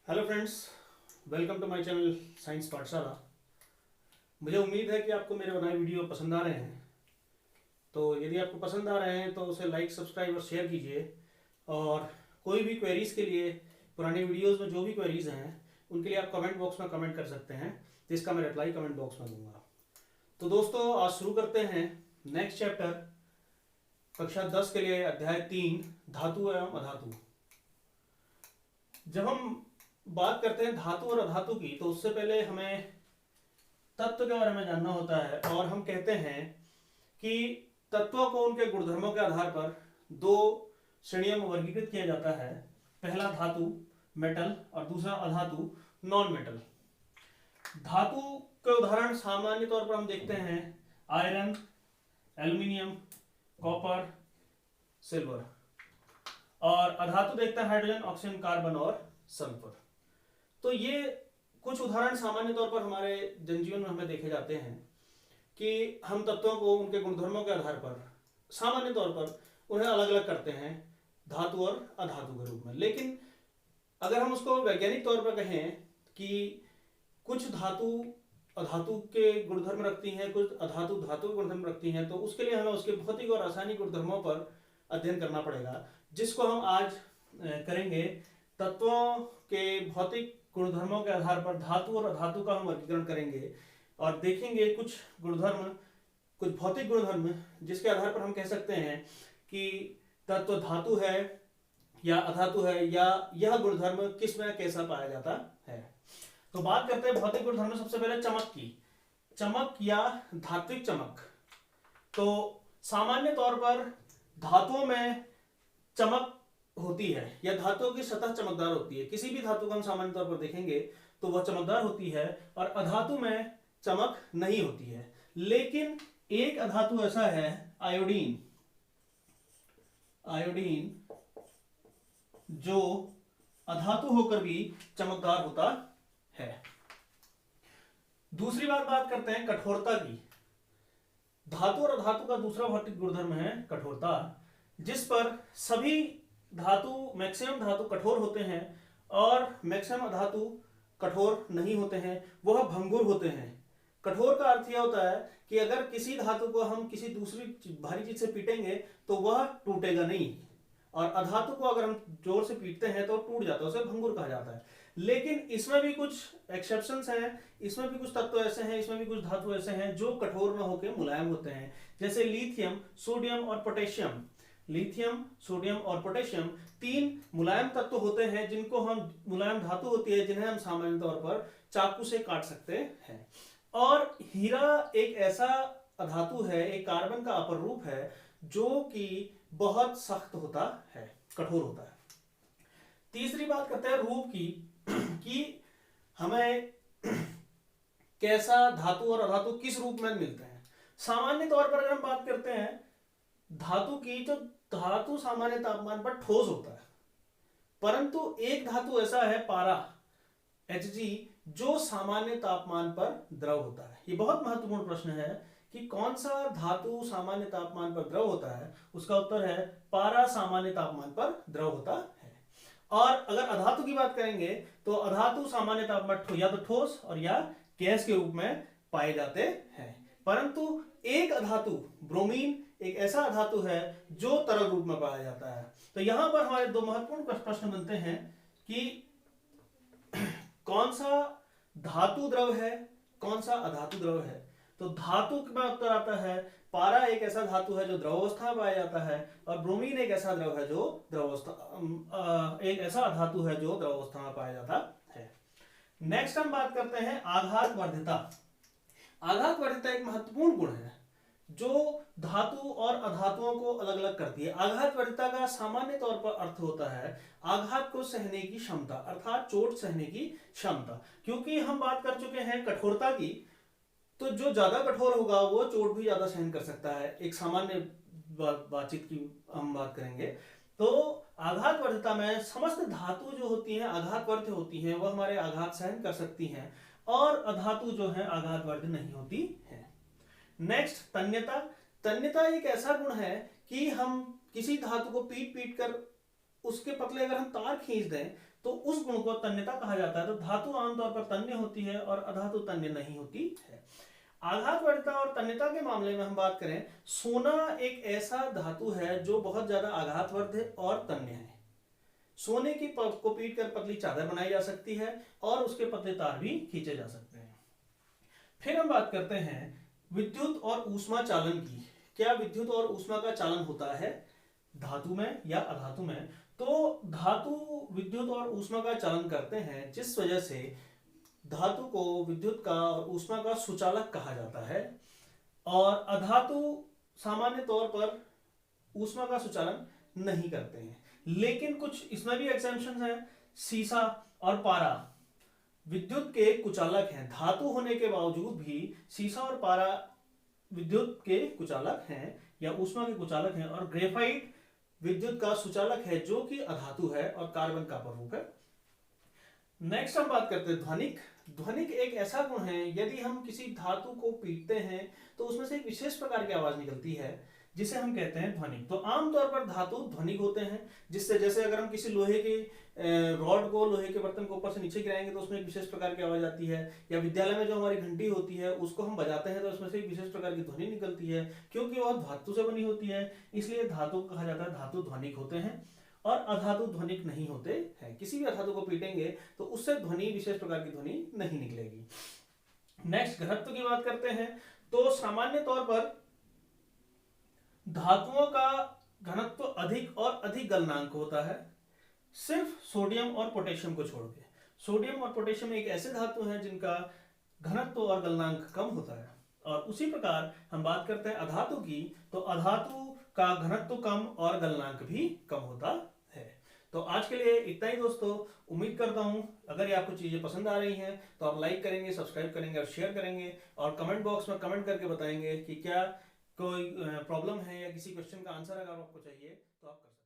Hello friends, welcome to my channel science Pathshala. मुझे उम्मीद है कि आपको मेरे बनाए वीडियो पसंद आ रहे हैं। तो यदि आपको पसंद आ रहे हैं तो उसे लाइक, सब्सक्राइब और शेयर कीजिए। और कोई भी क्वेरीज़ के लिए, पुरानी वीडियोस में जो भी क्वेरीज़ हैं उनके लिए आप कमेंट बॉक्स में कमेंट कर सकते हैं, जिसका मैं रिप्लाई कमेंट बॉक्स में दूंगा। तो दोस्तों, आज शुरू करते हैं नेक्स्ट चैप्टर, कक्षा 10 के लिए अध्याय 3, धातु एवं अधातु। जब हम बात करते हैं धातु और अधातु की, तो उससे पहले हमें तत्व के बारे में जानना होता है। और हम कहते हैं कि तत्वों को उनके गुणधर्मों के आधार पर दो श्रेणियों में वर्गीकृत किया जाता है। पहला धातु, मेटल, और दूसरा अधातु, नॉन मेटल। धातु के उदाहरण सामान्य तौर पर हम देखते हैं आयरन, एल्यूमिनियम, कॉपर, सिल्वर। और अधातु देखते हैं हाइड्रोजन, ऑक्सीजन, कार्बन और सल्फर। तो ये कुछ उदाहरण सामान्य तौर पर हमारे जनजीवन में हमें देखे जाते हैं कि हम तत्वों को उनके गुणधर्मों के आधार पर सामान्य तौर पर उन्हें अलग अलग करते हैं धातु और अधातु के रूप में। लेकिन अगर हम उसको वैज्ञानिक तौर पर कहें कि कुछ धातु अधातु के गुणधर्म रखती हैं, कुछ अधातु धातु के गुणधर्म रखती हैं, तो उसके लिए हमें उसके भौतिक और रासायनिक गुणधर्मों पर अध्ययन करना पड़ेगा, जिसको हम आज करेंगे। तत्वों के भौतिक गुणधर्मों के आधार पर धातु और अधातु का हम वर्गीकरण करेंगे और देखेंगे कुछ गुणधर्म, कुछ भौतिक गुणधर्म जिसके आधार पर हम कह सकते हैं कि तत्व धातु है या अधातु है, या यह गुणधर्म किस में कैसा पाया जाता है। तो बात करते हैं भौतिक गुणधर्म में सबसे पहले चमक की। चमक या धात्विक चमक। तो सामान्य तौर पर धातुओं में चमक होती है या धातुओं की सतह चमकदार होती है। किसी भी धातु को हम सामान्य तौर पर देखेंगे तो वह चमकदार होती है, और अधातु में चमक नहीं होती है। लेकिन एक अधातु ऐसा है, आयोडीन, जो अधातु होकर भी चमकदार होता है। दूसरी बात करते हैं कठोरता की। धातु और अधातु का दूसरा भौतिक गुणधर्म है कठोरता, जिस पर सभी धातु, मैक्सिमम धातु कठोर होते हैं और मैक्सिमम धातु कठोर नहीं होते हैं, वह भंगुर होते हैं। कठोर का अर्थ यह होता है कि अगर किसी धातु को हम किसी दूसरी भारी चीज से पीटेंगे तो वह टूटेगा नहीं, और अधातु को अगर हम जोर से पीटते हैं तो टूट जाता है, उसे भंगुर कहा जाता है। लेकिन इसमें भी कुछ एक्सेप्शंस हैं, इसमें भी कुछ तत्व ऐसे हैं, इसमें भी कुछ धातु ऐसे हैं जो कठोर न होकर मुलायम होते हैं, जैसे लिथियम, सोडियम और पोटेशियम। लिथियम, सोडियम और पोटेशियम तीन मुलायम तत्व होते हैं, जिनको हम, मुलायम धातु होती है जिन्हें हम सामान्य तौर पर चाकू से काट सकते हैं। और हीरा एक ऐसा अधातु है, एक कार्बन का अपर रूप है, जो कि बहुत सख्त होता है, कठोर होता है। तीसरी बात करते हैं रूप की कि हमें कैसा धातु और अधातु किस रूप में मिलते हैं। सामान्य तौर पर अगर हम बात करते हैं धातु की, तो धातु सामान्य तापमान पर ठोस होता है, परंतु एक धातु ऐसा है पारा, Hg, जो सामान्य तापमान पर द्रव होता है। ये बहुत महत्वपूर्ण प्रश्न है कि कौन सा धातु सामान्य तापमान पर द्रव होता है। उसका उत्तर है पारा सामान्य तापमान पर द्रव होता है। और अगर अधातु की बात करेंगे तो अधातु सामान्य तापमान पर या तो ठोस और या गैस के रूप में पाए जाते हैं। परंतु एक अधातु, ब्रोमीन, एक ऐसा धातु है जो तरल रूप में पाया जाता है। तो यहां पर हमारे दो महत्वपूर्ण प्रश्न बनते हैं कि कौन सा धातु द्रव है, कौन सा अधातु द्रव है। तो धातु का उत्तर आता है पारा एक ऐसा धातु है जो द्रवावस्था में पाया जाता है, और ब्रोमीन एक ऐसा द्रव है जो द्रवावस्था, एक ऐसा धातु है जो द्रवावस्था में पाया जाता है। नेक्स्ट हम बात करते हैं आघात वर्धिता। आघात वर्धिता एक महत्वपूर्ण गुण है जो धातु और अधातुओं को अलग अलग करती है। आघात वर्धिता का सामान्य तौर पर अर्थ होता है आघात को सहने की क्षमता, अर्थात चोट सहने की क्षमता। क्योंकि हम बात कर चुके हैं कठोरता की, तो जो ज्यादा कठोर होगा वो चोट भी ज्यादा सहन कर सकता है। एक सामान्य बातचीत की हम बात करेंगे तो आघात वर्धिता में समस्त धातु जो होती हैं आघात वर्ध होती हैं, वह हमारे आघात सहन कर सकती हैं, और अधातु जो है आघात वर्ध नहीं होती है। नेक्स्ट, तन्यता। तन्यता एक ऐसा गुण है कि हम किसी धातु को पीट पीट कर उसके पतले अगर हम तार खींच दें तो उस गुण को तन्यता कहा जाता है। तो धातु आमतौर पर तन्य होती है और अधातु तन्य नहीं होती है। आघातवर्धता और तन्यता के मामले में हम बात करें, सोना एक ऐसा धातु है जो बहुत ज्यादा आघातवर्ध है और तन्य है। सोने की को पीट कर पतली चादर बनाई जा सकती है और उसके पतले तार भी खींचे जा सकते हैं। फिर हम बात करते हैं विद्युत और ऊष्मा चालन की। क्या विद्युत और ऊष्मा का चालन होता है धातु में या अधातु में? तो धातु विद्युत और ऊष्मा का चालन करते हैं, जिस वजह से धातु को विद्युत का और ऊष्मा का सुचालक कहा जाता है। और अधातु सामान्य तौर पर ऊष्मा का सुचालन नहीं करते हैं, लेकिन कुछ इसमें भी एग्जेम्पशन है। सीसा और पारा विद्युत के कुचालक हैं, धातु होने के बावजूद भी सीसा और पारा विद्युत के कुचालक हैं या ऊष्मा के कुचालक हैं। और ग्रेफाइट विद्युत का सुचालक है जो कि अधातु है और कार्बन का प्ररूप है। नेक्स्ट हम बात करते हैं ध्वनिक। ध्वनिक एक ऐसा गुण है, यदि हम किसी धातु को पीटते हैं तो उसमें से एक विशेष प्रकार की आवाज निकलती है जिसे हम कहते हैं ध्वनिक। तो आमतौर पर धातु ध्वनिक होते हैं, जिससे जैसे अगर हम किसी लोहे के रॉड को, लोहे के बर्तन को ऊपर से नीचे गिराएंगे तो उसमें एक विशेष प्रकार की आवाज आती है। या विद्यालय में जो हमारी घंटी होती है उसको हम बजाते हैं तो उसमें से एक विशेष प्रकार की ध्वनि निकलती है, क्योंकि वह धातु से बनी होती है। इसलिए धातु कहा जाता है धातु ध्वनिक होते हैं और अधातु ध्वनिक नहीं होते हैं। किसी भी अधातु को पीटेंगे तो उससे ध्वनि, विशेष प्रकार की ध्वनि नहीं निकलेगी। नेक्स्ट घनत्व की बात करते हैं। तो सामान्य तौर पर धातुओं का घनत्व अधिक और अधिक गलनांक होता है, सिर्फ सोडियम और पोटेशियम को छोड़ के। सोडियम और पोटेशियम एक ऐसे धातु हैं जिनका घनत्व और गलनांक कम होता है। और उसी प्रकार हम बात करते हैं अधातु की, तो अधातु का घनत्व कम और गलनांक भी कम होता है। तो आज के लिए इतना ही दोस्तों। उम्मीद करता हूं अगर ये आपको चीजें पसंद आ रही हैं तो आप लाइक करेंगे, सब्सक्राइब करेंगे और शेयर करेंगे, और कमेंट बॉक्स में कमेंट करके बताएंगे कि क्या कोई प्रॉब्लम है या किसी क्वेश्चन का आंसर अगर आपको चाहिए तो आप कर सकते हैं।